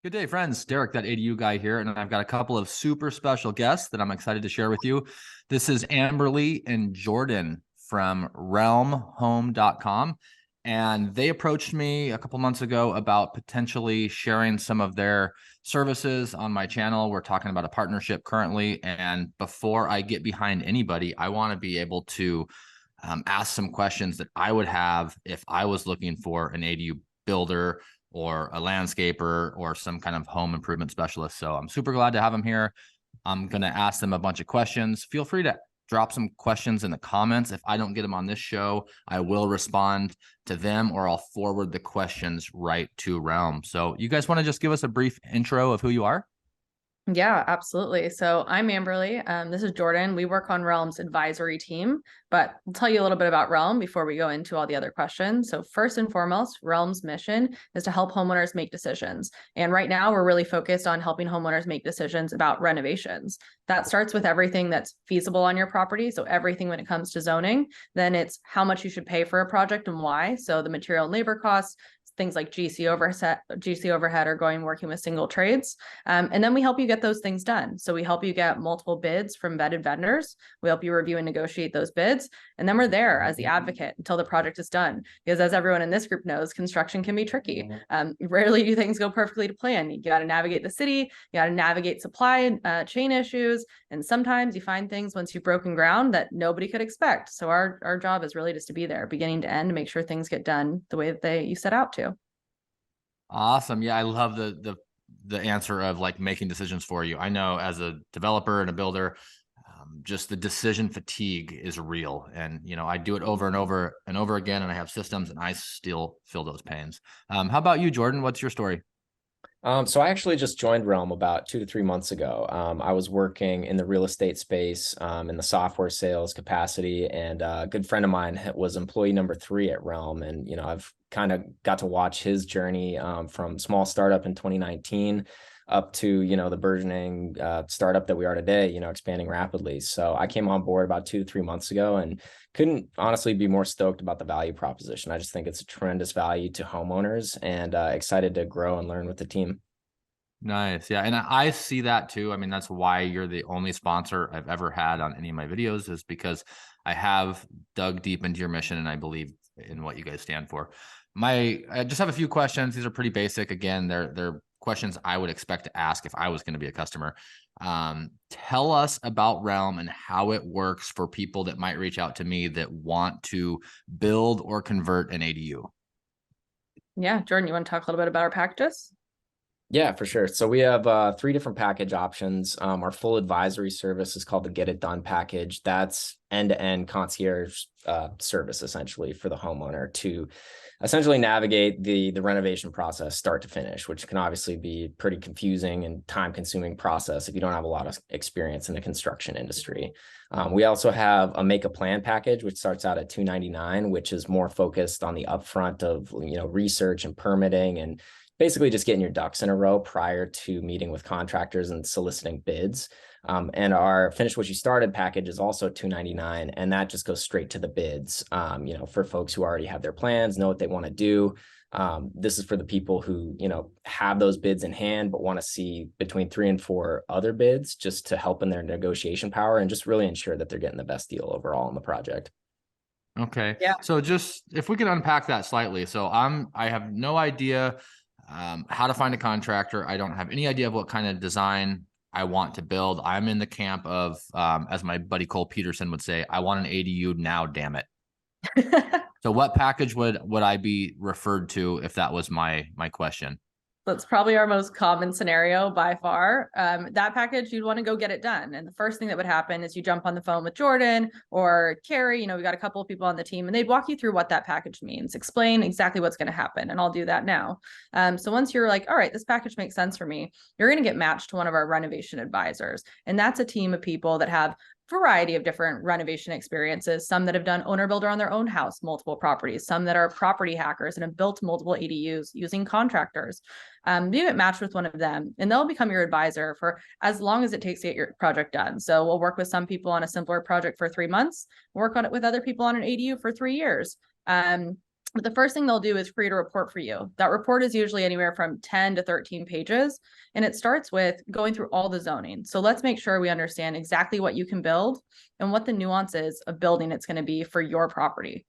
Good day, friends. Derek, that ADU guy here, and I've got a couple of super special guests that I'm excited to share with you. This is Amberly and Jordan from realmhome.com, and they approached me a couple months ago about potentially sharing some of their services on my channel. We're talking about a partnership currently, and before I get behind anybody, I want to be able to ask some questions that I would have if I was looking for an ADU builder or a landscaper or some kind of home improvement specialist. So I'm super glad to have them here. I'm going to ask them a bunch of questions. Feel free to drop some questions in the comments. If I don't get them on this show, I will respond to them or I'll forward the questions right to Realm. So you guys want to just give us a brief intro of who you are? Yeah, absolutely. So I'm Amberly. This is Jordan. We work on Realm's advisory team, but I'll tell you a little bit about Realm before we go into all the other questions. So first and foremost, Realm's mission is to help homeowners make decisions. And right now we're really focused on helping homeowners make decisions about renovations. That starts with everything that's feasible on your property. So everything when it comes to zoning, then it's how much you should pay for a project and why. So the material and labor costs, things like GC overhead are going working with single trades. And then we help you get those things done. So we help you get multiple bids from vetted vendors. We help you review and negotiate those bids. And then we're there as the advocate until the project is done. Because as everyone in this group knows, construction can be tricky. Rarely do things go perfectly to plan. You got to navigate the city, you got to navigate supply chain issues. And sometimes you find things once you've broken ground that nobody could expect. So our job is really just to be there beginning to end to make sure things get done the way that you set out to. Awesome. Yeah, I love the answer of like making decisions for you. I know as a developer and a builder, just the decision fatigue is real. And, I do it over and over and over again, and I have systems and I still feel those pains. How about you, Jordan? What's your story? So I actually just joined Realm about 2 to 3 months ago. I was working in the real estate space, in the software sales capacity, and a good friend of mine was employee number 3 at Realm. And, I've kind of got to watch his journey from small startup in 2019 up to, the burgeoning startup that we are today, expanding rapidly. So I came on board about 2 to 3 months ago and couldn't honestly be more stoked about the value proposition. I just think it's a tremendous value to homeowners and excited to grow and learn with the team. Nice. Yeah. And I see that too. I mean, that's why you're the only sponsor I've ever had on any of my videos, is because I have dug deep into your mission and I believe in what you guys stand for. I just have a few questions. These are pretty basic. Again, they're questions I would expect to ask if I was going to be a customer. Tell us about Realm and how it works for people that might reach out to me that want to build or convert an ADU. Yeah, Jordan, you want to talk a little bit about our packages? Yeah, for sure. So we have 3 different package options. Our full advisory service is called the Get It Done package. That's end-to-end concierge service essentially for the homeowner to essentially navigate the renovation process start to finish, which can obviously be pretty confusing and time-consuming process if you don't have a lot of experience in the construction industry. We also have a Make a Plan package, which starts out at $299, which is more focused on the upfront of research and permitting and basically just getting your ducks in a row prior to meeting with contractors and soliciting bids. And our Finish What You Started package is also $299, and that just goes straight to the bids, for folks who already have their plans, know what they want to do. This is for the people who, have those bids in hand, but want to see between 3 and 4 other bids just to help in their negotiation power and just really ensure that they're getting the best deal overall on the project. Okay. Yeah. So just if we could unpack that slightly. So I have no idea how to find a contractor. I don't have any idea of what kind of design I want to build. I'm in the camp of, as my buddy Cole Peterson would say, I want an ADU now, damn it. So what package would I be referred to if that was my question? That's probably our most common scenario by far. That package, you'd want to go get it done. And the first thing that would happen is you jump on the phone with Jordan or Carrie. We got a couple of people on the team and they'd walk you through what that package means, explain exactly what's going to happen. And I'll do that now. So once you're like, all right, this package makes sense for me, you're going to get matched to one of our renovation advisors. And that's a team of people that have variety of different renovation experiences, some that have done owner builder on their own house, multiple properties, some that are property hackers and have built multiple ADUs using contractors. You get matched with one of them and they'll become your advisor for as long as it takes to get your project done. So we'll work with some people on a simpler project for 3 months, work on it with other people on an ADU for 3 years. But the first thing they'll do is create a report for you. That report is usually anywhere from 10 to 13 pages. And it starts with going through all the zoning. So let's make sure we understand exactly what you can build and what the nuances of building it's going to be for your property.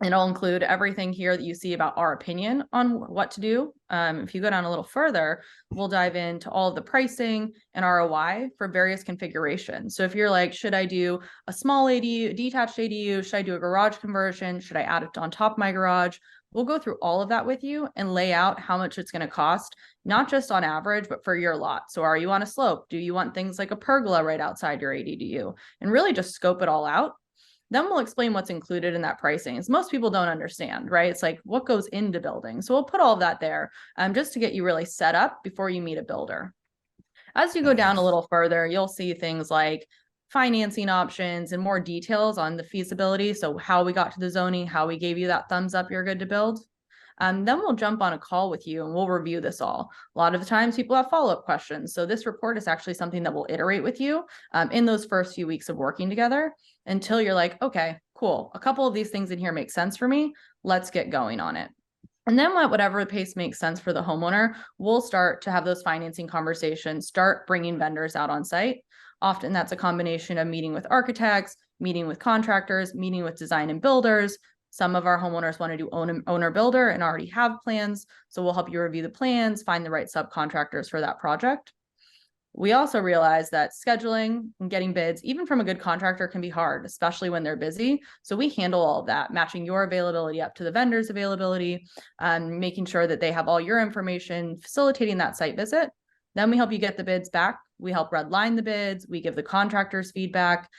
It'll include everything here that you see about our opinion on what to do. If you go down a little further, we'll dive into all of the pricing and ROI for various configurations. So if you're like, should I do a small ADU, detached ADU? Should I do a garage conversion? Should I add it on top of my garage? We'll go through all of that with you and lay out how much it's going to cost, not just on average, but for your lot. So are you on a slope? Do you want things like a pergola right outside your ADU? And really just scope it all out. Then we'll explain what's included in that pricing. As most people don't understand, right? It's like what goes into building. So we'll put all of that there just to get you really set up before you meet a builder. As you go down a little further, you'll see things like financing options and more details on the feasibility. So how we got to the zoning, how we gave you that thumbs up, you're good to build. Then we'll jump on a call with you and we'll review this all. A lot of the times people have follow-up questions. So this report is actually something that we'll iterate with you in those first few weeks of working together until you're like, okay, cool. A couple of these things in here make sense for me. Let's get going on it. And then whatever pace makes sense for the homeowner, we'll start to have those financing conversations, start bringing vendors out on site. Often that's a combination of meeting with architects, meeting with contractors, meeting with design and builders. Some of our homeowners want to do owner builder and already have plans. So we'll help you review the plans, find the right subcontractors for that project. We also realize that scheduling and getting bids, even from a good contractor, can be hard, especially when they're busy. So we handle all of that, matching your availability up to the vendor's availability, making sure that they have all your information, facilitating that site visit. Then we help you get the bids back. We help redline the bids. We give the contractors feedback,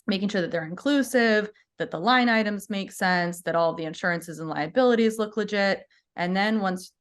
making sure that they're inclusive, that the line items make sense, that all of the insurances and liabilities look legit. And then once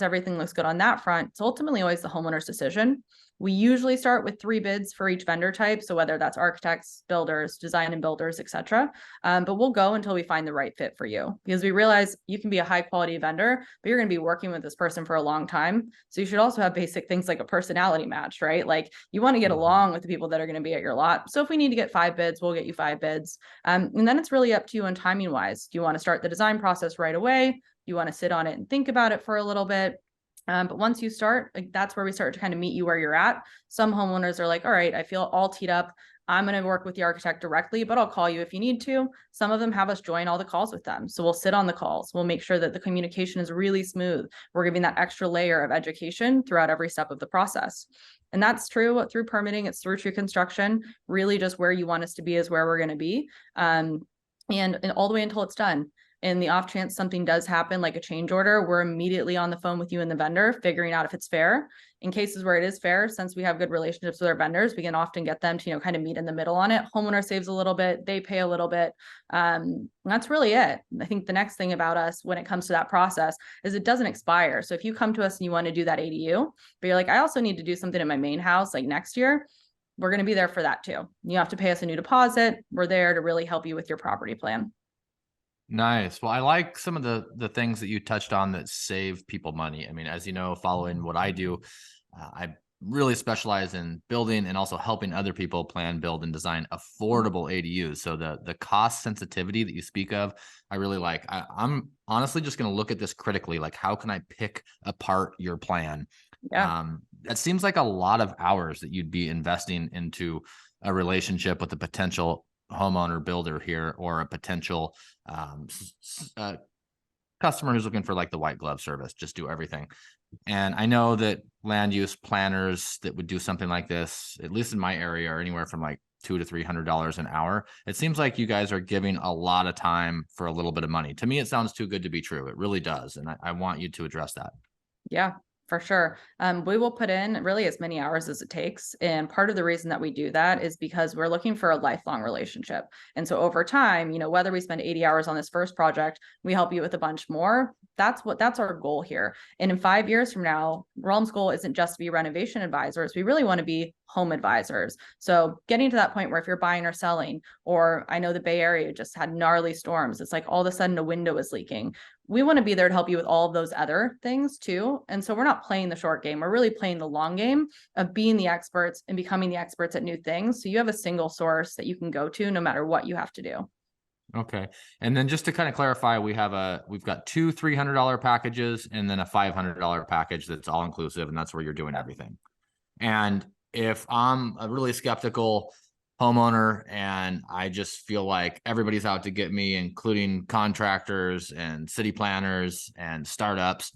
everything looks good on that front, it's ultimately always the homeowner's decision. We usually start with 3 bids for each vendor type. So whether that's architects, builders, design and builders, etc. But we'll go until we find the right fit for you, because we realize you can be a high quality vendor, but you're going to be working with this person for a long time. So you should also have basic things like a personality match, right? Like you want to get along with the people that are going to be at your lot. So if we need to get 5 bids, we'll get you 5 bids. And then it's really up to you on timing wise. Do you want to start the design process right away? You want to sit on it and think about it for a little bit? But once you start, like that's where we start to kind of meet you where you're at. Some homeowners are like, all right, I feel all teed up. I'm going to work with the architect directly, but I'll call you if you need to. Some of them have us join all the calls with them. So we'll sit on the calls. We'll make sure that the communication is really smooth. We're giving that extra layer of education throughout every step of the process. And that's true through permitting. It's through construction. Really just where you want us to be is where we're going to be. And all the way until it's done. In the off chance something does happen, like a change order, we're immediately on the phone with you and the vendor, figuring out if it's fair. In cases where it is fair, since we have good relationships with our vendors, we can often get them to, kind of meet in the middle on it. Homeowner saves a little bit, they pay a little bit. That's really it. I think the next thing about us when it comes to that process is it doesn't expire. So if you come to us and you want to do that ADU, but you're like, I also need to do something in my main house, like next year, we're going to be there for that too. You have to pay us a new deposit. We're there to really help you with your property plan. Nice. Well, I like some of the things that you touched on that save people money. I mean, as you know, following what I do, I really specialize in building and also helping other people plan, build, and design affordable ADUs. So the cost sensitivity that you speak of, I really like. I'm honestly just going to look at this critically. Like, how can I pick apart your plan? Yeah. That seems like a lot of hours that you'd be investing into a relationship with a potential homeowner builder here, or a potential customer who's looking for like the white glove service, just do everything. And I know that land use planners that would do something like this, at least in my area, are anywhere from like $200 to $300 an hour. It seems like you guys are giving a lot of time for a little bit of money. To me, it sounds too good to be true. It really does. And I want you to address that. Yeah, for sure. We will put in really as many hours as it takes. And part of the reason that we do that is because we're looking for a lifelong relationship. And so over time, whether we spend 80 hours on this first project, we help you with a bunch more. That's our goal here. And in 5 years from now, Realm's goal isn't just to be renovation advisors. We really want to be home advisors. So getting to that point where if you're buying or selling, or I know the Bay Area just had gnarly storms, it's like all of a sudden a window is leaking. We want to be there to help you with all of those other things too. And so we're not playing the short game. We're really playing the long game of being the experts and becoming the experts at new things. So you have a single source that you can go to no matter what you have to do. Okay. And then just to kind of clarify, we've got two $300 packages and then a $500 package that's all inclusive, and that's where you're doing everything. And if I'm a really skeptical homeowner and I just feel like everybody's out to get me, including contractors and city planners and startups,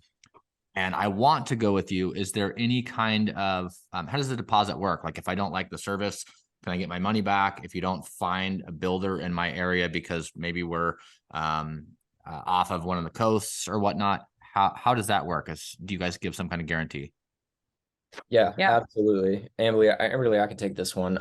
and I want to go with you, is there any kind of, how does the deposit work? Like if I don't like the service, can I get my money back? If you don't find a builder in my area because maybe we're off of one of the coasts or whatnot, how does that work? Do you guys give some kind of guarantee? Yeah, Yeah. absolutely. Emily, I could take this one.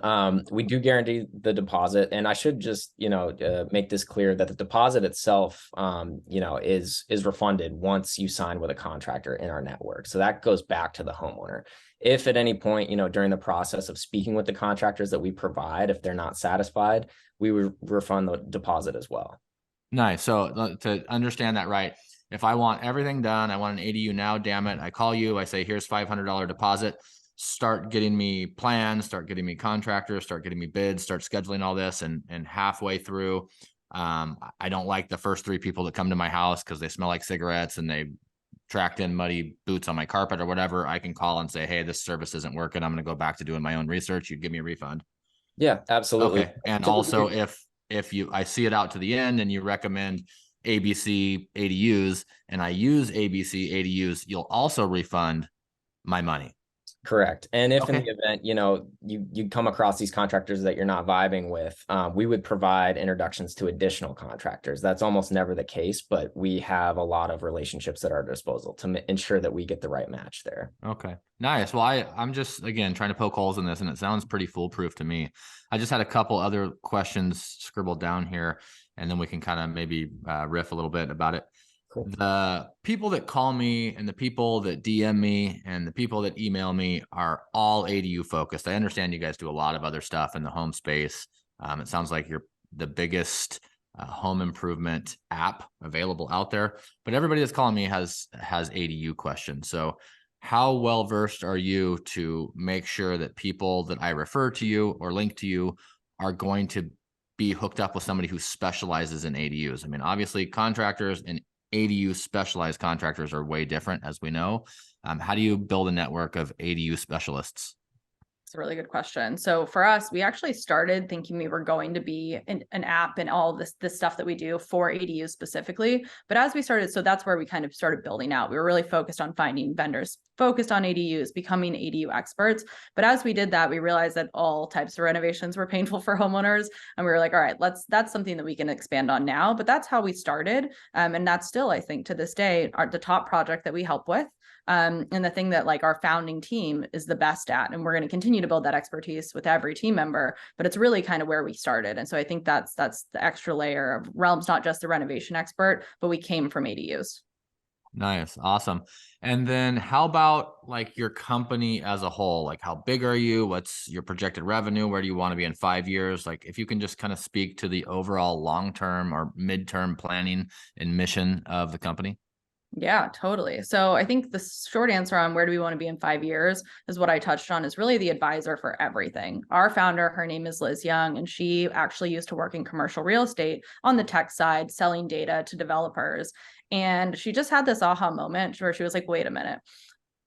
We do guarantee the deposit, and I should just, make this clear that the deposit itself, is refunded once you sign with a contractor in our network. So that goes back to the homeowner. If at any point, during the process of speaking with the contractors that we provide, if they're not satisfied, we would refund the deposit as well. Nice. So to understand that right, if I want everything done, I want an ADU now, damn it. I call you, I say, here's $500 deposit, start getting me plans, start getting me contractors, start getting me bids, start scheduling all this. And halfway through, I don't like the first 3 people that come to my house because they smell like cigarettes and they tracked in muddy boots on my carpet or whatever. I can call and say, hey, this service isn't working. I'm going to go back to doing my own research. You'd give me a refund. Yeah, absolutely. Okay. And also if I see it out to the end and you recommend ABC ADUs and I use ABC ADUs, you'll also refund my money. Correct. And if in Okay. the event, you come across these contractors that you're not vibing with, we would provide introductions to additional contractors. That's almost never the case, but we have a lot of relationships at our disposal to ensure that we get the right match there. Okay. Nice. Well, I'm just, again, trying to poke holes in this and it sounds pretty foolproof to me. I just had a couple other questions scribbled down here and then we can kind of maybe riff a little bit about it. Cool. The people that call me and the people that DM me and the people that email me are all ADU focused. I understand you guys do a lot of other stuff in the home space. It sounds like you're the biggest home improvement app available out there, but everybody that's calling me has ADU questions. So how well versed are you to make sure that people that I refer to you or link to you are going to be hooked up with somebody who specializes in ADUs? I mean, obviously contractors and ADU specialized contractors are way different, as we know. How do you build a network of ADU specialists? It's a really good question. So for us, we actually started thinking we were going to be an app and all this stuff that we do for ADUs specifically. But as we started, so that's where we kind of started building out. We were really focused on finding vendors focused on ADUs, becoming ADU experts. But as we did that, we realized that all types of renovations were painful for homeowners. And we were like, all right, that's something that we can expand on now. But that's how we started. And that's still, I think, to this day, the top project that we help with. And the thing that like our founding team is the best at, and we're going to continue to build that expertise with every team member, but it's really kind of where we started. And so I think that's the extra layer of Realm's not just the renovation expert, but we came from ADUs. Nice. Awesome. And then how about like your company as a whole? Like how big are you? What's your projected revenue? Where do you want to be in 5 years? Like if you can just kind of speak to the overall long-term or midterm planning and mission of the company. Yeah, totally. So I think the short answer on where do we want to be in 5 years is what I touched on, is really the advisor for everything. Our founder, her name is Liz Young, and she actually used to work in commercial real estate on the tech side, selling data to developers. And she just had this aha moment where she was like, wait a minute.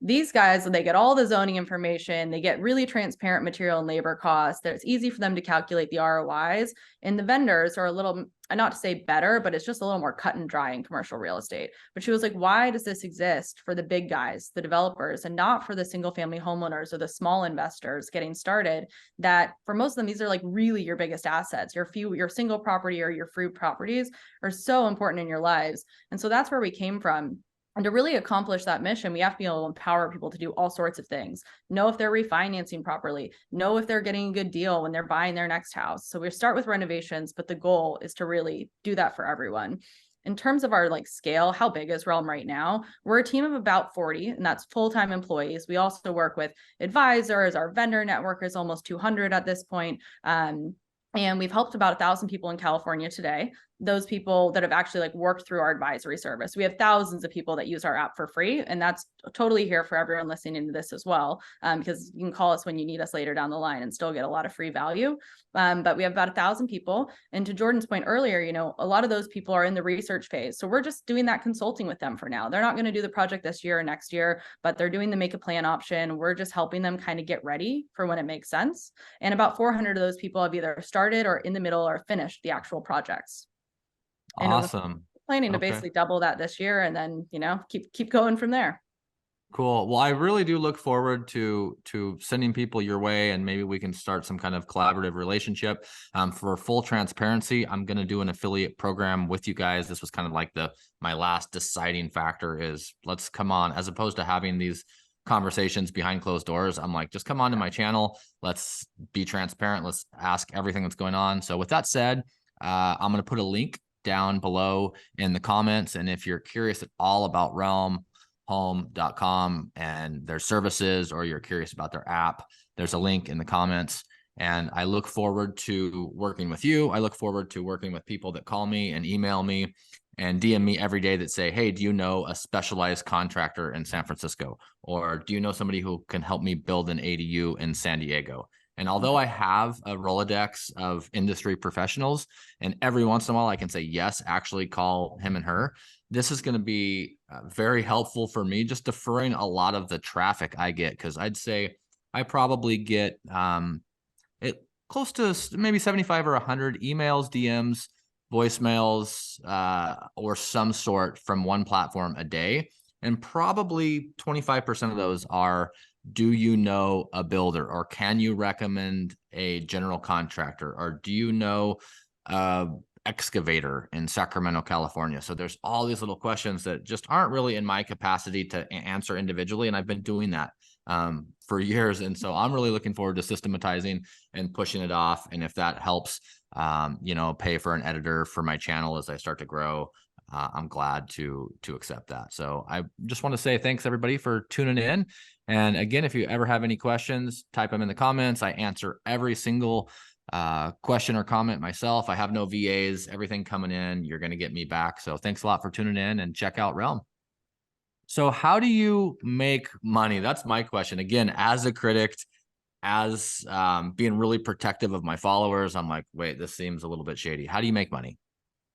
These guys, they get all the zoning information, they get really transparent material and labor costs. It's easy for them to calculate the ROIs. And the vendors are a little, not to say better, but it's just a little more cut and dry in commercial real estate. But she was like, why does this exist for the big guys, the developers, and not for the single family homeowners or the small investors getting started? That for most of them, these are like really your biggest assets. Your single property or your fruit properties are so important in your lives. And so that's where we came from. And to really accomplish that mission, we have to be able to empower people to do all sorts of things. Know if they're refinancing properly, know if they're getting a good deal when they're buying their next house. So we start with renovations, but the goal is to really do that for everyone. In terms of our like scale, how big is Realm right now? We're a team of about 40, and that's full-time employees. We also work with advisors. Our vendor network is almost 200 at this point. And we've helped about 1,000 people in California today. those people that have actually like worked through our advisory service. We have thousands of people that use our app for free, and that's totally here for everyone listening to this as well, because you can call us when you need us later down the line and still get a lot of free value. But we have about 1,000 people. And to Jordan's point earlier, you know, a lot of those people are in the research phase. So we're just doing that consulting with them for now. They're not going to do the project this year or next year, but they're doing the make a plan option. We're just helping them kind of get ready for when it makes sense. And about 400 of those people have either started or in the middle or finished the actual projects. And Awesome. we're planning to Okay. basically double that this year, and then, you know, keep going from there. Cool. Well, I really do look forward to sending people your way, and maybe we can start some kind of collaborative relationship. For full transparency, I'm going to do an affiliate program with you guys. This was kind of like my last deciding factor is let's come on, as opposed to having these conversations behind closed doors. I'm like, just come on to my channel. Let's be transparent. Let's ask everything that's going on. So with that said, I'm going to put a link down below in the comments. And if you're curious at all about realmhome.com and their services, or you're curious about their app, there's a link in the comments. And I look forward to working with you. I look forward to working with people that call me and email me and DM me every day that say, hey, do you know a specialized contractor in San Francisco? Or do you know somebody who can help me build an ADU in San Diego? And although I have a Rolodex of industry professionals, and every once in a while I can say, yes, actually call him and her, this is going to be very helpful for me, just deferring a lot of the traffic I get. Because I'd say I probably get it close to maybe 75 or 100 emails, DMs, voicemails, or some sort from one platform a day. And probably 25% of those are, do you know a builder, or can you recommend a general contractor, or do you know excavator in Sacramento, California? So there's all these little questions that just aren't really in my capacity to answer individually. And I've been doing that for years. And so I'm really looking forward to systematizing and pushing it off. And if that helps, you know, pay for an editor for my channel as I start to grow, I'm glad to accept that. So I just want to say thanks everybody for tuning in. And again, if you ever have any questions, type them in the comments. I answer every single question or comment myself. I have no VAs, everything coming in, you're going to get me back. So thanks a lot for tuning in, and check out Realm. So how do you make money? That's my question. Again, as a critic, as being really protective of my followers, I'm like, wait, this seems a little bit shady. How do you make money?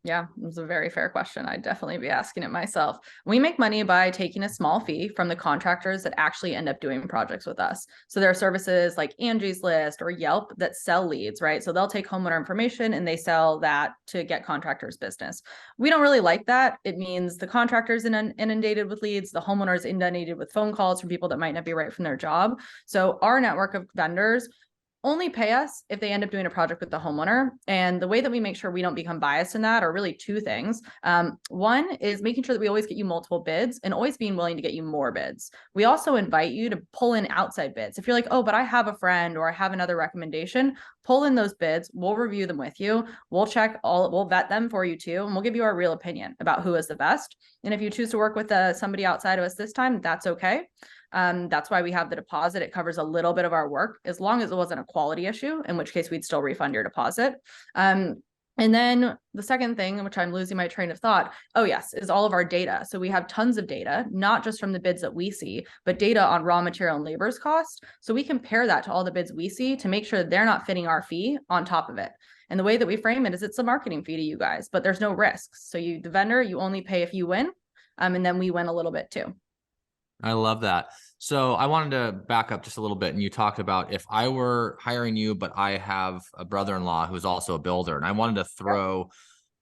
Yeah, it's a very fair question. I'd definitely be asking it myself. We make money by taking a small fee from the contractors that actually end up doing projects with us. So there are services like Angie's List or Yelp that sell leads, right? So they'll take homeowner information and they sell that to get contractors business. We don't really like that. It means the contractor's inundated with leads, the homeowner's inundated with phone calls from people that might not be right from their job. So our network of vendors only pay us if they end up doing a project with the homeowner. And the way that we make sure we don't become biased in that are really two things. One is making sure that we always get you multiple bids and always being willing to get you more bids. We also invite you to pull in outside bids. If you're like, oh, but I have a friend or I have another recommendation, pull in those bids. We'll review them with you. We'll we'll vet them for you too. And we'll give you our real opinion about who is the best. And if you choose to work with somebody outside of us this time, that's okay. That's why we have the deposit. It covers a little bit of our work, as long as it wasn't a quality issue, in which case we'd still refund your deposit. And then the second thing, which I'm losing my train of thought, oh yes, is all of our data. So we have tons of data, not just from the bids that we see, but data on raw material and labor's cost. So we compare that to all the bids we see to make sure that they're not fitting our fee on top of it. And the way that we frame it is it's a marketing fee to you guys, but there's no risks. So the vendor, you only pay if you win. And then we win a little bit too. I love that. So I wanted to back up just a little bit. And you talked about if I were hiring you, but I have a brother-in-law who's also a builder, and I wanted to throw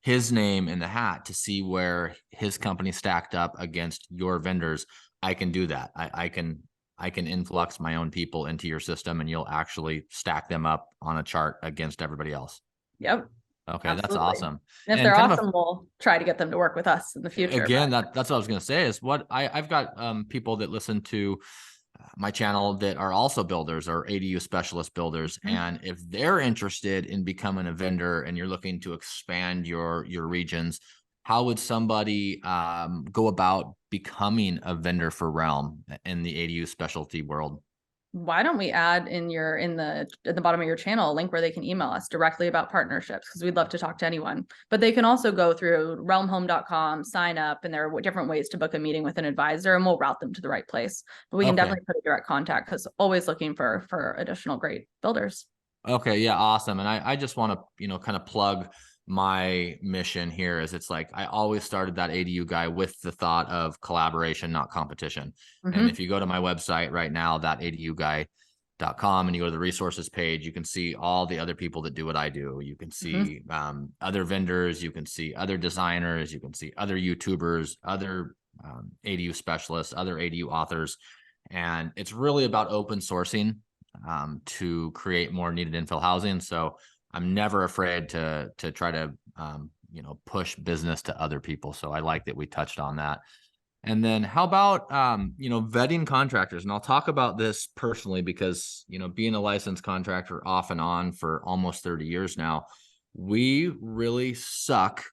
his name in the hat to see where his company stacked up against your vendors. I can do that. I can influx my own people into your system, and you'll actually stack them up on a chart against everybody else. Yep. Okay, Absolutely. that's awesome. And if they're awesome, we'll try to get them to work with us in the future. Again, that's what I was going to say is what I've got people that listen to my channel that are also builders or ADU specialist builders. Mm-hmm. And if they're interested in becoming a vendor and you're looking to expand your regions, how would somebody go about becoming a vendor for Realm in the ADU specialty world? why don't we add in at the bottom of your channel a link where they can email us directly about partnerships, because we'd love to talk to anyone. But they can also go through realmhome.com, sign up, and there are different ways to book a meeting with an advisor, and we'll route them to the right place. But we can definitely put a direct contact, because always looking for additional great builders. Okay. Yeah. Awesome. And I just want to, kind of plug my mission here is it's like, I always started that ADU guy with the thought of collaboration, not competition. And if you go to my website right now, that aduguy.com, and you go to the resources page, you can see all the other people that do what I do. You can see other vendors, you can see other designers, you can see other YouTubers, other ADU specialists, other ADU authors. And it's really about open sourcing to create more needed infill housing. So I'm never afraid to try to, push business to other people. So I like that we touched on that. And then how about, vetting contractors? And I'll talk about this personally because, being a licensed contractor off and on for almost 30 years now, we really suck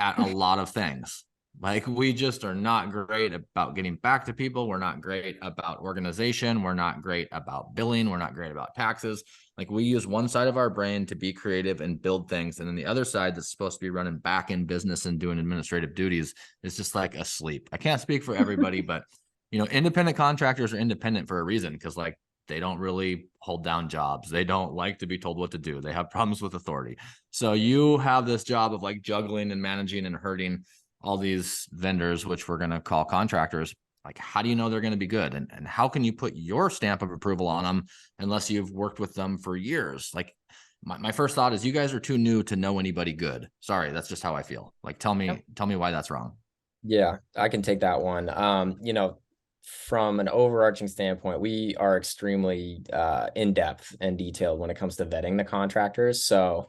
at a lot of things. Like, we just are not great about getting back to people. We're not great about organization. We're not great about billing. We're not great about taxes. Like, we use one side of our brain to be creative and build things. And then the other side that's supposed to be running back in business and doing administrative duties is just like asleep. I can't speak for everybody, but, independent contractors are independent for a reason, because like, they don't really hold down jobs. They don't like to be told what to do. They have problems with authority. So you have this job of like juggling and managing and herding all these vendors, which we're going to call contractors. Like, how do you know they're going to be good? And how can you put your stamp of approval on them unless you've worked with them for years? Like, my first thought is you guys are too new to know anybody good. Sorry, that's just how I feel. Like, tell me why that's wrong. Yeah, I can take that one. From an overarching standpoint, we are extremely in-depth and detailed when it comes to vetting the contractors. So,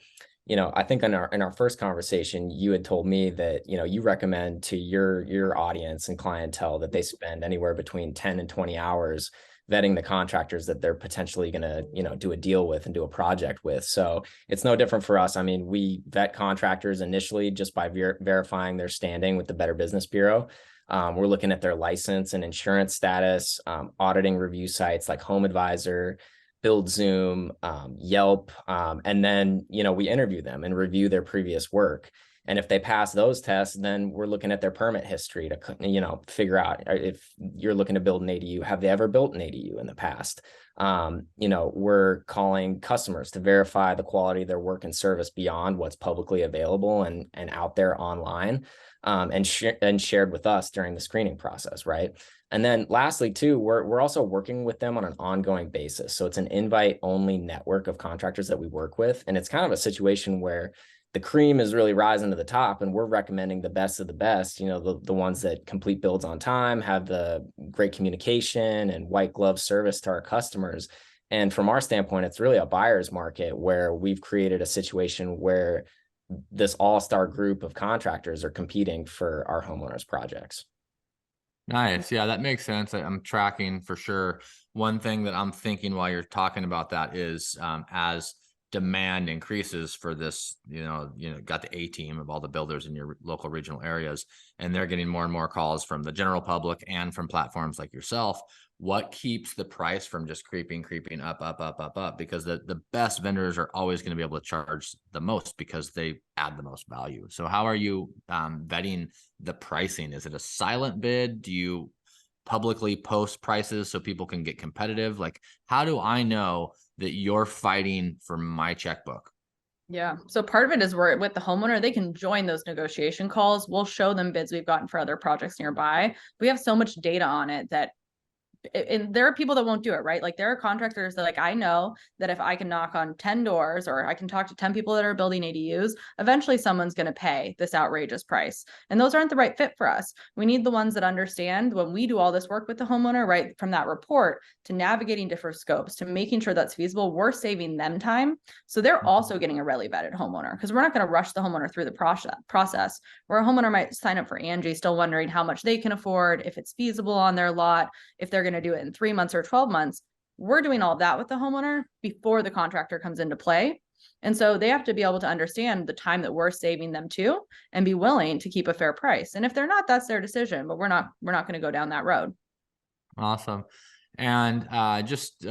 I think in our first conversation, you had told me that, you recommend to your audience and clientele that they spend anywhere between 10 and 20 hours vetting the contractors that they're potentially going to, do a deal with and do a project with. So it's no different for us. I mean, we vet contractors initially just by verifying their standing with the Better Business Bureau. We're looking at their license and insurance status, auditing review sites like Home Advisor, BuildZoom, Yelp, and then, we interview them and review their previous work. And if they pass those tests, then we're looking at their permit history to, figure out if you're looking to build an ADU, have they ever built an ADU in the past? We're calling customers to verify the quality of their work and service beyond what's publicly available and out there online, and shared with us during the screening process, right? And then lastly, too, we're also working with them on an ongoing basis. So it's an invite-only network of contractors that we work with. And it's kind of a situation where the cream is really rising to the top, and we're recommending the best of the best, the ones that complete builds on time, have the great communication and white glove service to our customers. And from our standpoint, it's really a buyer's market where we've created a situation where this all-star group of contractors are competing for our homeowners projects. Nice. Yeah, that makes sense. I'm tracking for sure. One thing that I'm thinking while you're talking about that is as demand increases for this, got the A team of all the builders in your local regional areas, and they're getting more and more calls from the general public and from platforms like yourself. What keeps the price from just creeping up? Because the best vendors are always going to be able to charge the most because they add the most value. So how are you vetting the pricing? Is it a silent bid? Do you publicly post prices so people can get competitive? Like, how do I know that you're fighting for my checkbook? Yeah. So part of it is we're with the homeowner, they can join those negotiation calls. We'll show them bids we've gotten for other projects nearby. We have so much data on it that and there are people that won't do it, right? Like, there are contractors that, like, I know that if I can knock on 10 doors or I can talk to 10 people that are building ADUs, eventually someone's going to pay this outrageous price. And those aren't the right fit for us. We need the ones that understand when we do all this work with the homeowner, right? From that report to navigating different scopes to making sure that's feasible, we're saving them time. So they're also getting a really vetted homeowner, because we're not going to rush the homeowner through the process where a homeowner might sign up for Angie still wondering how much they can afford, if it's feasible on their lot, if they're going to do it in 3 months or 12 months. We're doing all of that with the homeowner before the contractor comes into play. And so they have to be able to understand the time that we're saving them too, and be willing to keep a fair price. And if they're not, that's their decision, but we're not going to go down that road. Awesome. And just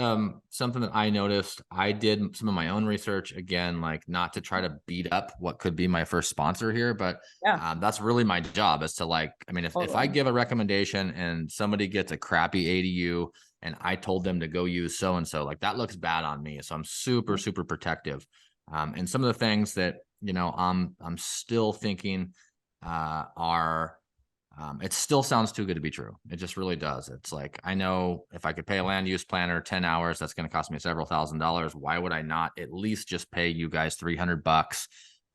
something that I noticed, I did some of my own research again, like not to try to beat up what could be my first sponsor here, but Yeah, that's really my job is to like, I mean, if I totally. give a recommendation and somebody gets a crappy ADU and I told them to go use so-and-so, like that looks bad on me. So I'm super, super protective. And some of the things that, you know, I'm still thinking are it still sounds too good to be true. It just really does. It's like, I know if I could pay a land use planner 10 hours, that's going to cost me several $1,000s. Why would I not at least just pay you guys $300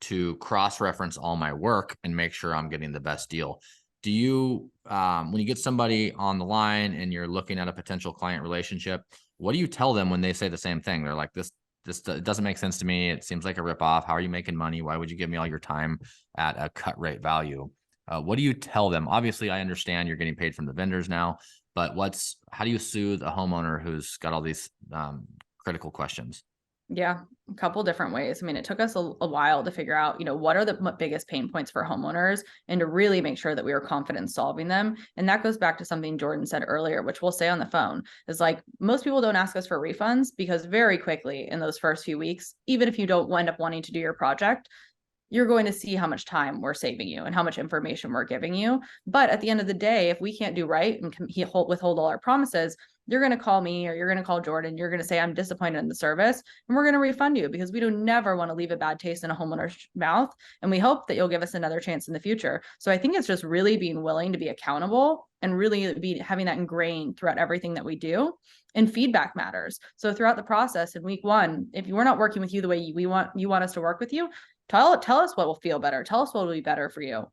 to cross-reference all my work and make sure I'm getting the best deal? Do you, when you get somebody on the line and you're looking at a potential client relationship, what do you tell them when they say the same thing? They're like, this it doesn't make sense to me. It seems like a ripoff. How are you making money? Why would you give me all your time at a cut rate value? What do you tell them? Obviously, I understand you're getting paid from the vendors now, but how do you soothe a homeowner who's got all these critical questions? Yeah, a couple different ways. I mean, it took us a while to figure out, what are the biggest pain points for homeowners and to really make sure that we were confident in solving them. And that goes back to something Jordan said earlier, which we'll say on the phone, is like most people don't ask us for refunds because very quickly in those first few weeks, even if you don't wind up wanting to do your project, you're going to see how much time we're saving you and how much information we're giving you. But at the end of the day, if we can't do right and withhold all our promises, you're going to call me or you're going to call Jordan. You're going to say, I'm disappointed in the service and we're going to refund you because we do never want to leave a bad taste in a homeowner's mouth. And we hope that you'll give us another chance in the future. So I think it's just really being willing to be accountable and really be having that ingrained throughout everything that we do. And feedback matters. So throughout the process in week one, if we're not working with you the way you want us to work with you, tell us what will feel better. Tell us what will be better for you.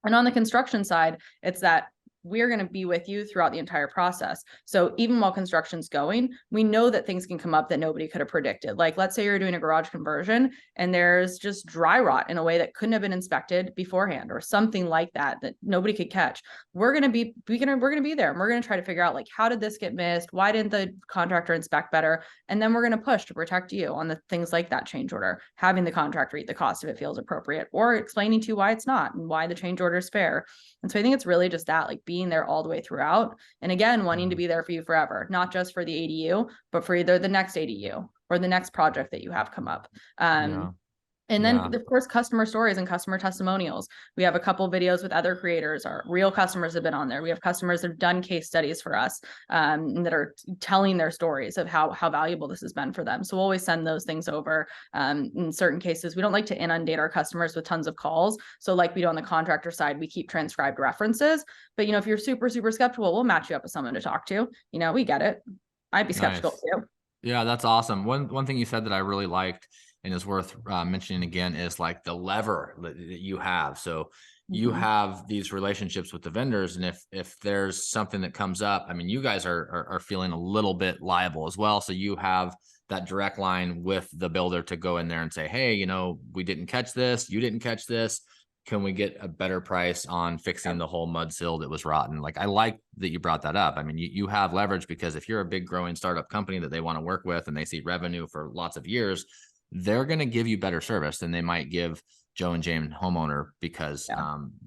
And on the construction side, it's that we're going to be with you throughout the entire process. So even while construction's going, we know that things can come up that nobody could have predicted. Like, let's say you're doing a garage conversion and there's just dry rot in a way that couldn't have been inspected beforehand or something like that nobody could catch. We're going to be there and we're going to try to figure out, like, how did this get missed? Why didn't the contractor inspect better? And then we're going to push to protect you on the things like that change order, having the contractor eat the cost if it feels appropriate, or explaining to you why it's not and why the change order is fair. And so I think it's really just that, like, being there all the way throughout. And again, wanting to be there for you forever, not just for the ADU, but for either the next ADU or the next project that you have come up. And then, of course, customer stories and customer testimonials. We have a couple videos with other creators. Our real customers have been on there. We have customers that have done case studies for us and that are telling their stories of how valuable this has been for them. So we'll always send those things over. In certain cases, we don't like to inundate our customers with tons of calls. So like we do on the contractor side, we keep transcribed references. But, if you're super, super skeptical, we'll match you up with someone to talk to. We get it. I'd be skeptical too. Yeah, that's awesome. One thing you said that I really liked and is worth mentioning again is like the lever that you have. So you have these relationships with the vendors, and if there's something that comes up, I mean, you guys are feeling a little bit liable as well. So you have that direct line with the builder to go in there and say, hey, we didn't catch this, you didn't catch this. Can we get a better price on fixing the whole mud sill that was rotten? Like, I like that you brought that up. I mean, you have leverage because if you're a big growing startup company that they want to work with and they see revenue for lots of years, they're going to give you better service than they might give Joe and Jane homeowner because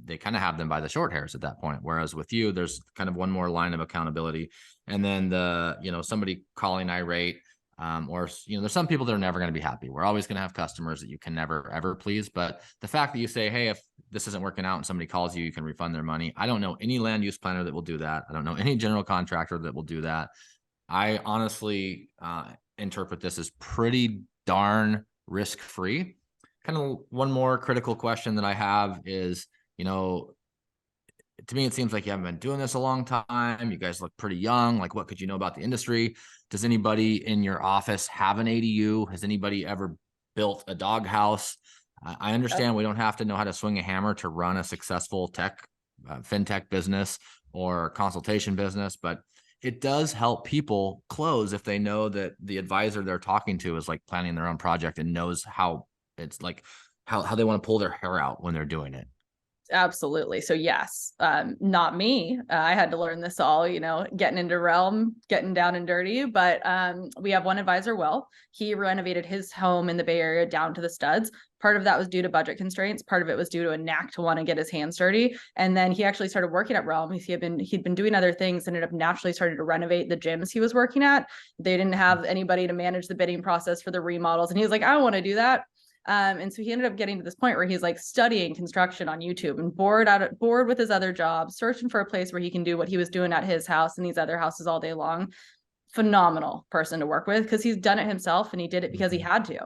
they kind of have them by the short hairs at that point. Whereas with you, there's kind of one more line of accountability. And then somebody calling irate, or there's some people that are never going to be happy. We're always going to have customers that you can never ever please. But the fact that you say, hey, if this isn't working out and somebody calls you, you can refund their money. I don't know any land use planner that will do that. I don't know any general contractor that will do that. I honestly interpret this as pretty darn risk-free. Kind of one more critical question that I have is, to me, it seems like you haven't been doing this a long time. You guys look pretty young. Like, what could you know about the industry? Does anybody in your office have an ADU? Has anybody ever built a doghouse? I understand we don't have to know how to swing a hammer to run a successful fintech business or consultation business, but it does help people close if they know that the advisor they're talking to is like planning their own project and knows how it's like how they want to pull their hair out when they're doing it. Absolutely. So yes, not me. I had to learn this all, getting into Realm, getting down and dirty. But we have one advisor, Will. He renovated his home in the Bay Area down to the studs. Part of that was due to budget constraints. Part of it was due to a knack to want to get his hands dirty. And then he actually started working at Realm. He'd been doing other things, ended up naturally started to renovate the gyms he was working at. They didn't have anybody to manage the bidding process for the remodels. And he was like, I want to do that. And so he ended up getting to this point where he's like studying construction on YouTube and bored with his other jobs, searching for a place where he can do what he was doing at his house and these other houses all day long. Phenomenal person to work with because he's done it himself and he did it because he had to.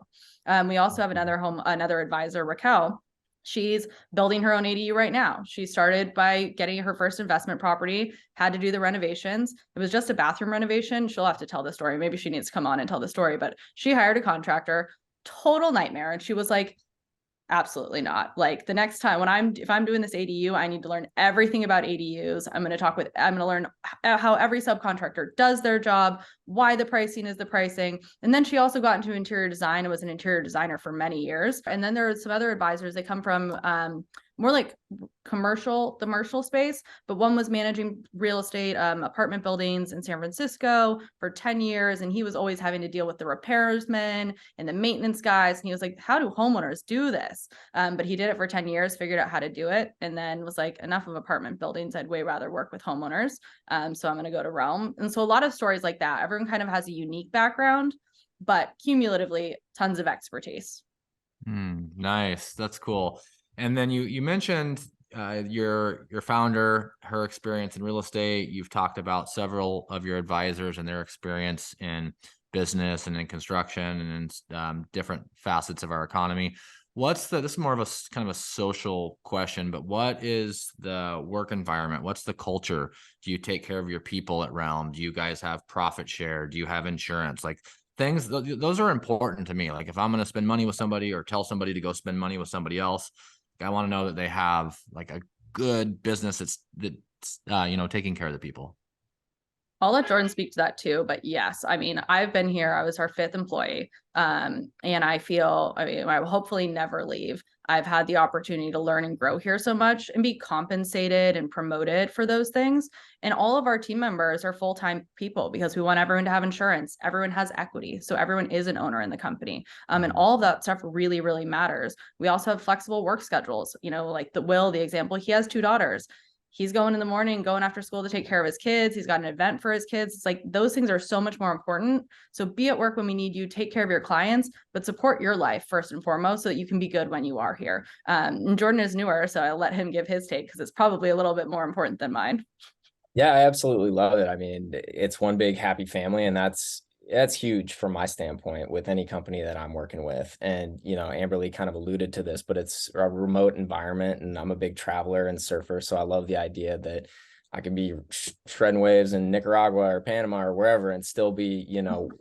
We also have another advisor, Raquel. She's building her own ADU right now. She started by getting her first investment property, had to do the renovations. It was just a bathroom renovation. She'll have to tell the story. Maybe she needs to come on and tell the story, but she hired a contractor. Total nightmare. And she was like, absolutely not. Like the next time if I'm doing this ADU, I need to learn everything about ADUs. I'm going to learn how every subcontractor does their job, why the pricing is the pricing. And then she also got into interior design and was an interior designer for many years. And then there are some other advisors. They come from more like the commercial space, but one was managing real estate, apartment buildings in San Francisco for 10 years. And he was always having to deal with the repairsmen and the maintenance guys. And he was like, how do homeowners do this? But he did it for 10 years, figured out how to do it. And then was like, enough of apartment buildings. I'd way rather work with homeowners. So I'm going to go to Realm. And so a lot of stories like that, everyone kind of has a unique background, but cumulatively tons of expertise. Nice. That's cool. And then you mentioned your founder, her experience in real estate. You've talked about several of your advisors and their experience in business and in construction and in different facets of our economy. This is more of a kind of a social question, but what is the work environment? What's the culture? Do you take care of your people at Realm? Do you guys have profit share? Do you have insurance? Like things, those are important to me. Like if I'm going to spend money with somebody or tell somebody to go spend money with somebody else, I want to know that they have like a good business that's taking care of the people. I'll let Jordan speak to that too, but yes, I mean, I've been here. I was our 5th employee. And I will hopefully never leave. I've had the opportunity to learn and grow here so much and be compensated and promoted for those things. And all of our team members are full-time people because we want everyone to have insurance. Everyone has equity. So everyone is an owner in the company. And all of that stuff really, really matters. We also have flexible work schedules, like the example, he has 2 daughters. He's going in the morning, going after school to take care of his kids. He's got an event for his kids. It's like those things are so much more important. So be at work when we need you, take care of your clients, but support your life first and foremost so that you can be good when you are here. And Jordan is newer, so I'll let him give his take because it's probably a little bit more important than mine. Yeah, I absolutely love it. I mean, it's one big happy family, and that's huge from my standpoint with any company that I'm working with. And, Amberly kind of alluded to this, but it's a remote environment and I'm a big traveler and surfer. So I love the idea that I can be shredding waves in Nicaragua or Panama or wherever and still be,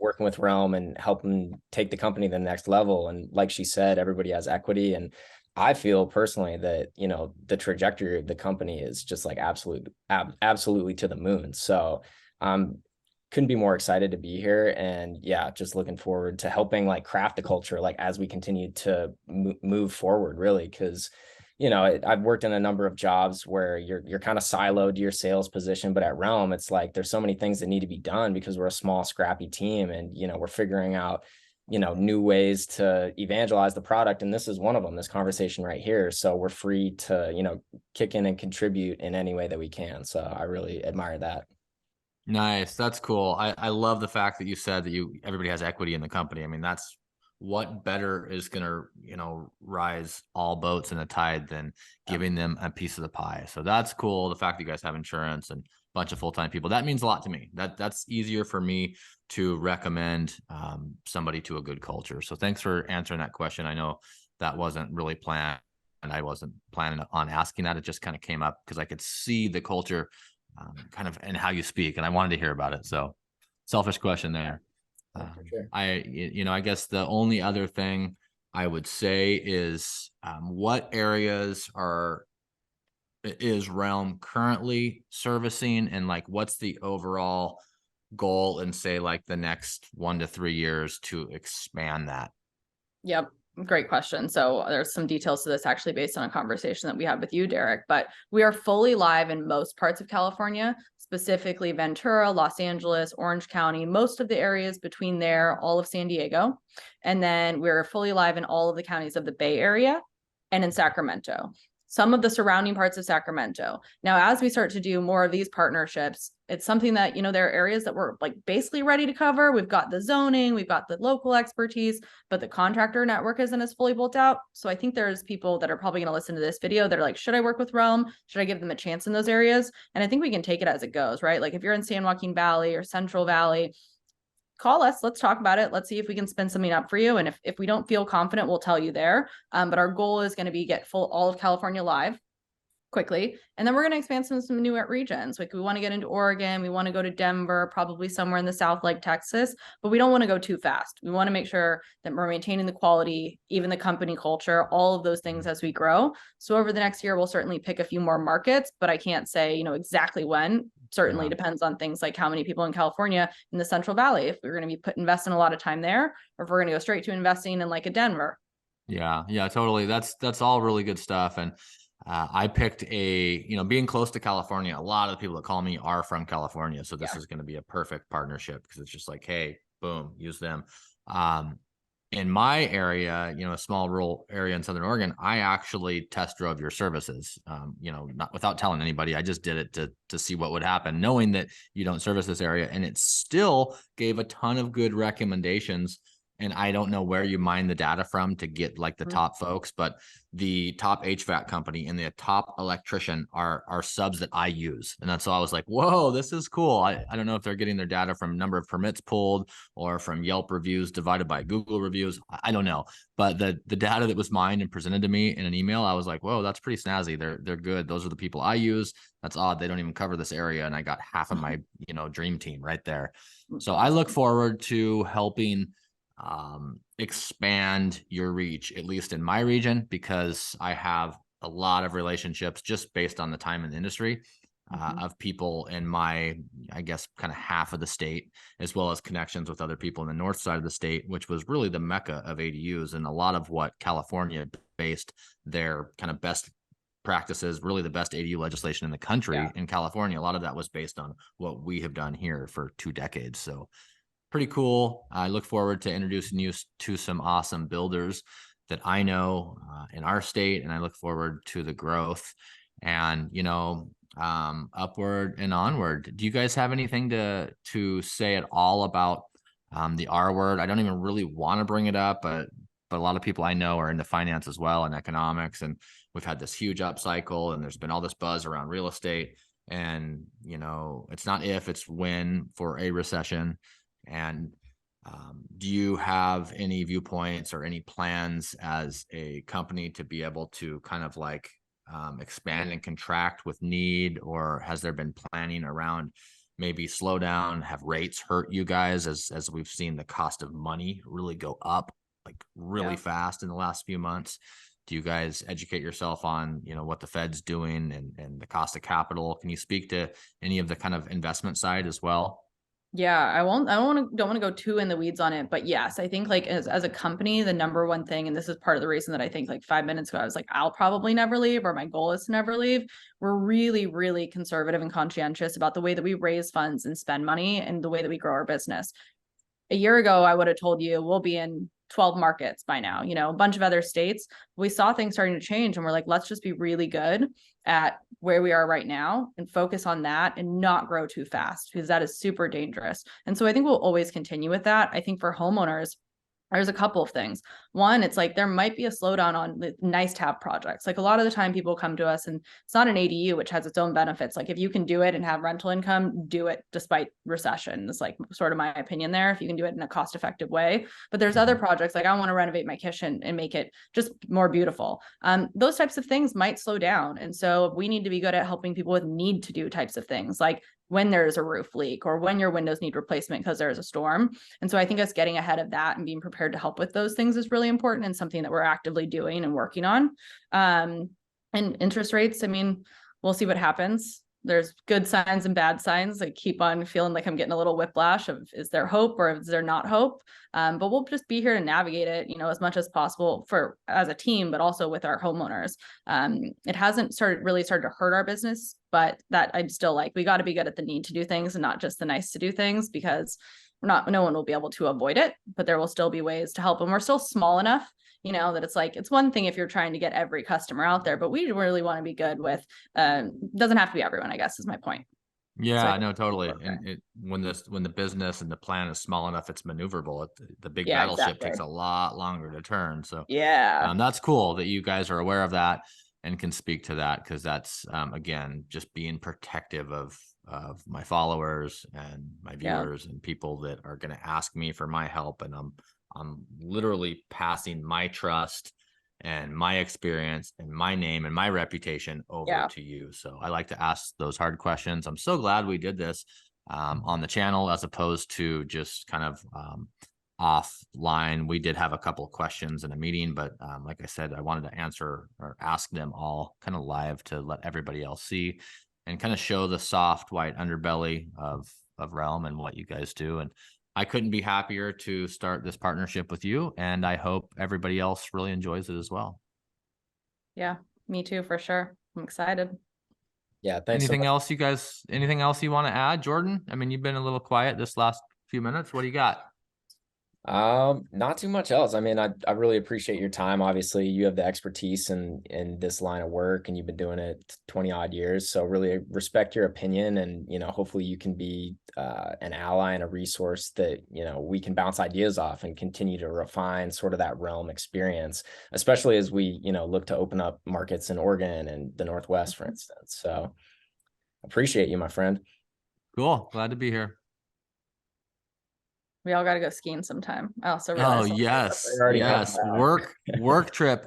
working with Realm and helping take the company to the next level. And like she said, everybody has equity. And I feel personally that, the trajectory of the company is just like absolutely to the moon. So couldn't be more excited to be here. And yeah, just looking forward to helping like craft the culture, like as we continue to move forward, really. Cause I've worked in a number of jobs where you're kind of siloed to your sales position, but at Realm, it's like, there's so many things that need to be done because we're a small, scrappy team. And, we're figuring out, new ways to evangelize the product. And this is one of them, this conversation right here. So we're free to, kick in and contribute in any way that we can. So I really admire that. Nice. That's cool. I love the fact that you said that everybody has equity in the company. I mean, that's what better is going to, rise all boats in a tide than giving them a piece of the pie. So that's cool. The fact that you guys have insurance and a bunch of full-time people, that means a lot to me. That's easier for me to recommend somebody to a good culture. So thanks for answering that question. I know that wasn't really planned and I wasn't planning on asking that. It just kind of came up because I could see the culture kind of and how you speak, and I wanted to hear about it. So selfish question there. Sure. I guess the only other thing I would say is what areas is Realm currently servicing, and like what's the overall goal in say like the next 1 to 3 years to expand that? Yep. Great question. So there's some details to this actually based on a conversation that we had with you, Derek, but we are fully live in most parts of California, specifically Ventura, Los Angeles, Orange County, most of the areas between there, all of San Diego. And then we're fully live in all of the counties of the Bay Area and in Sacramento, some of the surrounding parts of Sacramento. Now, as we start to do more of these partnerships, it's something that, you know, there are areas that we're like basically ready to cover. We've got the zoning, we've got the local expertise, but the contractor network isn't as fully built out. So I think there's people that are probably going to listen to this video that are like, should I work with Realm? Should I give them a chance in those areas? And I think we can take it as it goes, right? Like if you're in San Joaquin Valley or Central Valley, call us, let's talk about it. Let's see if we can spin something up for you. And if we don't feel confident, we'll tell you there. But our goal is going to be get all of California live quickly. And then we're going to expand some new regions. Like we want to get into Oregon. We want to go to Denver, probably somewhere in the South, like Texas, but we don't want to go too fast. We want to make sure that we're maintaining the quality, even the company culture, all of those things as we grow. So over the next year, we'll certainly pick a few more markets, but I can't say, you know, exactly when. Certainly depends on things like how many people in California in the Central Valley, if we're going to be investing a lot of time there, or if we're going to go straight to investing in like a Denver. Yeah, totally. That's all really good stuff. And I picked being close to California, a lot of the people that call me are from California. So this is going to be a perfect partnership because it's just like, hey, boom, use them. In my area, a small rural area in Southern Oregon, I actually test drove your services, not without telling anybody. I just did it to see what would happen, knowing that you don't service this area. And it still gave a ton of good recommendations. And I don't know where you mine the data from to get like the top folks, but the top HVAC company and the top electrician are subs that I use. And that's so I was like, whoa, this is cool. I don't know if they're getting their data from number of permits pulled or from Yelp reviews divided by Google reviews. I don't know. But the data that was mined and presented to me in an email, I was like, whoa, that's pretty snazzy. They're good. Those are the people I use. That's odd. They don't even cover this area. And I got half of my, dream team right there. So I look forward to helping expand your reach, at least in my region, because I have a lot of relationships just based on the time in the industry of people in my, I guess, kind of half of the state, as well as connections with other people in the north side of the state, which was really the mecca of ADUs and a lot of what California based their kind of best practices, really the best ADU legislation in the country in California. A lot of that was based on what we have done here for 2 decades. So pretty cool. I look forward to introducing you to some awesome builders that I know in our state, and I look forward to the growth and, upward and onward. Do you guys have anything to say at all about the R word? I don't even really want to bring it up, but a lot of people I know are into finance as well and economics, and we've had this huge upcycle, and there's been all this buzz around real estate, and it's not if, it's when for a recession. And do you have any viewpoints or any plans as a company to be able to kind of like expand and contract with need, or has there been planning around maybe slow down? Have rates hurt you guys as we've seen the cost of money really go up like really fast in the last few months? Do you guys educate yourself on, what the Fed's doing and the cost of capital? Can you speak to any of the kind of investment side as well? Yeah, I don't want to go too in the weeds on it, but yes, I think like as a company, the number one thing, and this is part of the reason that I think like 5 minutes ago, I was like, I'll probably never leave, or my goal is to never leave. We're really, really conservative and conscientious about the way that we raise funds and spend money and the way that we grow our business. A year ago, I would have told you we'll be in 12 markets by now, a bunch of other states. We saw things starting to change, and we're like, let's just be really good at where we are right now and focus on that and not grow too fast, because that is super dangerous. And so I think we'll always continue with that. I think for homeowners, there's a couple of things. One, it's like there might be a slowdown on the nice to have projects. Like a lot of the time people come to us and it's not an ADU, which has its own benefits. Like if you can do it and have rental income, do it despite recession. It's like sort of my opinion there, if you can do it in a cost effective way. But there's other projects, like I want to renovate my kitchen and make it just more beautiful. Those types of things might slow down. And so we need to be good at helping people with need to do types of things, like when there's a roof leak or when your windows need replacement because there's a storm. And so I think us getting ahead of that and being prepared to help with those things is really important, and something that we're actively doing and working on. And interest rates, I mean, we'll see what happens. there's good signs and bad signs. I keep on feeling like I'm getting a little whiplash of, is there hope or is there not hope? But we'll just be here to navigate it, as much as possible as a team, but also with our homeowners. It hasn't really started to hurt our business, but that I'd still like, we got to be good at the need to do things and not just the nice to do things, because no one will be able to avoid it, but there will still be ways to help. And we're still small enough, that it's like, it's one thing if you're trying to get every customer out there, but we really want to be good with, doesn't have to be everyone, I guess is my point. Yeah, So no, totally. And when the business and the plan is small enough, it's maneuverable. The big Yeah, battleship exactly. takes a lot longer to turn. So yeah, that's cool that you guys are aware of that and can speak to that, because that's again, just being protective of my followers and my viewers and people that are going to ask me for my help. And I'm literally passing my trust and my experience and my name and my reputation over to you. So I like to ask those hard questions. I'm so glad we did this on the channel, as opposed to just kind of offline. We did have a couple of questions in a meeting, but like I said, I wanted to answer or ask them all kind of live to let everybody else see and kind of show the soft white underbelly of Realm and what you guys do. And I couldn't be happier to start this partnership with you, and I hope everybody else really enjoys it as well. Yeah, me too, for sure. I'm excited. Yeah, thanks. Anything else you want to add, Jordan? I mean, you've been a little quiet this last few minutes. What do you got? Not too much else. I mean, I really appreciate your time. Obviously, you have the expertise in this line of work, and you've been doing it 20 odd years. So really respect your opinion, and hopefully you can be an ally and a resource that we can bounce ideas off and continue to refine sort of that Realm experience, especially as we look to open up markets in Oregon and the Northwest, for instance. So appreciate you, my friend. Cool. Glad to be here. We all got to go skiing sometime. I also Oh, realized. yes. already Yes. Work trip.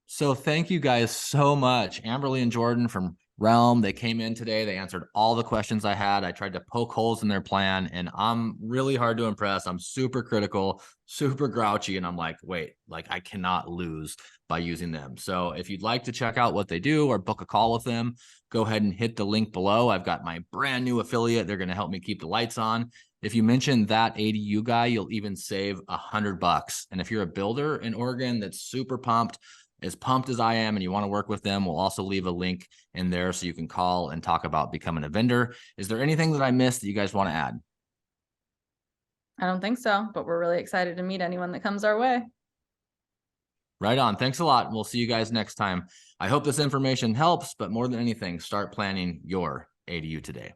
So thank you guys so much. Amberly and Jordan from Realm. They came in today. They answered all the questions I had. I tried to poke holes in their plan, and I'm really hard to impress. I'm super critical, super grouchy. And I'm like, wait, like I cannot lose by using them. So if you'd like to check out what they do or book a call with them, go ahead and hit the link below. I've got my brand new affiliate. They're going to help me keep the lights on. If you mention that ADU guy, you'll even save $100. And if you're a builder in Oregon that's super pumped as I am, and you want to work with them, we'll also leave a link in there so you can call and talk about becoming a vendor. Is there anything that I missed that you guys want to add? I don't think so, but we're really excited to meet anyone that comes our way. Right on. Thanks a lot. We'll see you guys next time. I hope this information helps, but more than anything, start planning your ADU today.